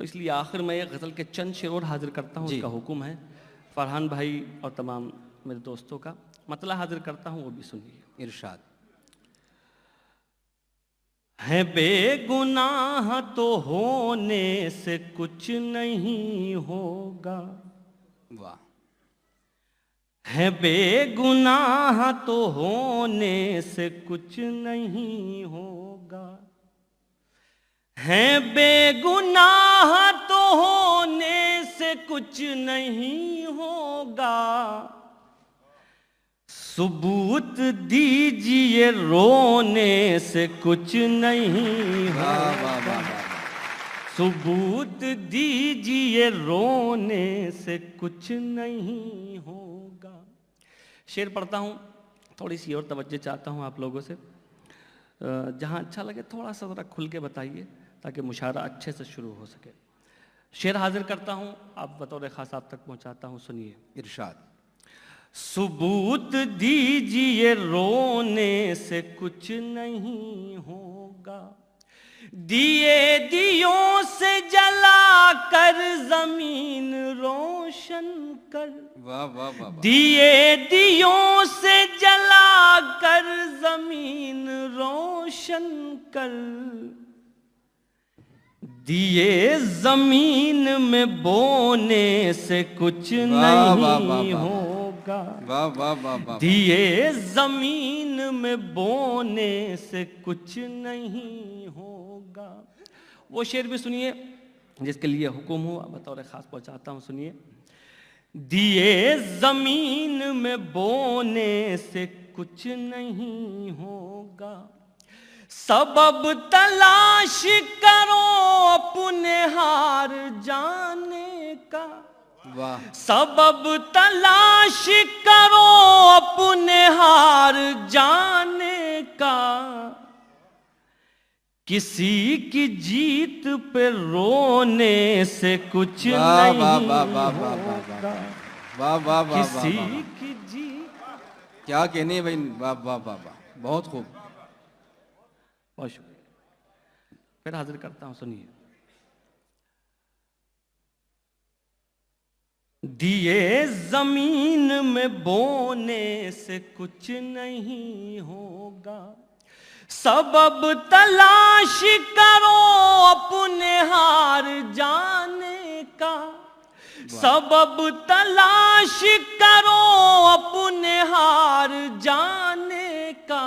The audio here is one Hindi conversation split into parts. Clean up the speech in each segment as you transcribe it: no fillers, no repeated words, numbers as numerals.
तो इसलिए आखिर में एक गज़ल के चंद शेर और हाजिर करता हूँ, उसका हुक्म है फरहान भाई और तमाम मेरे दोस्तों का। मतला हाजिर करता हूँ, वो भी सुनिए। इरशाद। है बेगुनाह तो होने से कुछ नहीं होगा, वाह। है बेगुनाह तो होने से कुछ नहीं होगा, है बेगुनाह तो होने से कुछ नहीं होगा, सबूत दीजिए रोने से कुछ नहीं होगा, सबूत दीजिए रोने से कुछ नहीं होगा। शेर पढ़ता हूँ, थोड़ी सी और तवज्जो चाहता हूँ आप लोगों से, जहाँ अच्छा लगे थोड़ा सा ज़रा खुल के बताइए ताकि मुशायरा अच्छे से शुरू हो सके। शेर हाजिर करता हूँ, आप बतौर ख़ास आप तक पहुँचाता हूँ, सुनिए। इरशाद। सबूत दीजिए रोने से कुछ नहीं होगा, दिए दियों से जला कर जमीन रोशन कर, वाह वाह वाह। दिए दियों से जला कर जमीन रोशन कर, दिए जमीन में बोने से कुछ नहीं होगा, वाह वाह वाह। दिए जमीन में बोने से कुछ नहीं होगा। वो शेर भी सुनिए जिसके लिए हुक्म हो, बतौर खास पहुंचाता हूं, सुनिए। दिए जमीन में बोने से कुछ नहीं होगा, सबब तलाश करो अपने हार जाने का, वाह। सबब तलाश करो अपने हार जाने का, किसी की जीत पे रोने से कुछ नहीं होगा, वाह वाह वाह। किसी की जीत, क्या कहने भाई, वाह वाह वाह वाह, बहुत खूब। बहुत शुक्रिया। फिर हाजिर करता हूं, सुनिए। दिए जमीन में बोने से कुछ नहीं होगा, सबब तलाश करो अपने हार जाने का, सबब तलाश करो अपने हार जाने का,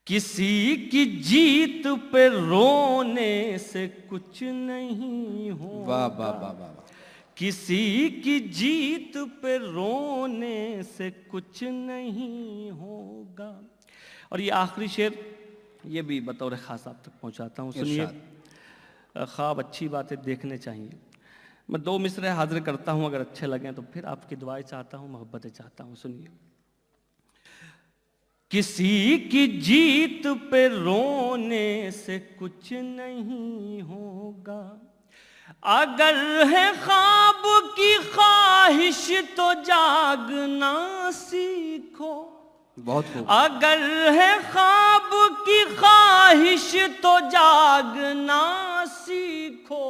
किसी की जीत पे रोने से कुछ नहीं होगा, वाह वाह वाह वाह। किसी की जीत पे रोने से कुछ नहीं होगा। और ये आखिरी शेर, ये भी बतौर ख़ास आप तक पहुंचाता हूँ, सुनिए। ख्वाब अच्छी बातें देखने चाहिए। मैं 2 मिसरे हाजिर करता हूँ, अगर अच्छे लगें तो फिर आपकी दुआएं चाहता हूँ, मोहब्बतें चाहता हूँ, सुनिए। किसी की जीत पे रोने से कुछ नहीं होगा, अगर है ख्वाब की ख्वाहिश तो जागना सीखो, बहुत खूब। अगर है ख्वाब की ख्वाहिश तो जागना सीखो,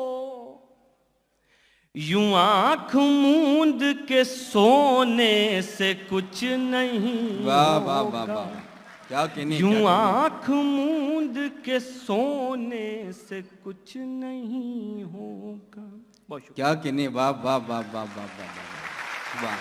यूं आँख मूंद के सोने से कुछ नहीं वाह वाह वाह होगा, वाह। क्या कहने, यूं आँख मूंद के सोने से कुछ नहीं होगा। बहुत शुक्रिया। क्या कहने, वाह वाह वाह वाह वाह वाह वाह।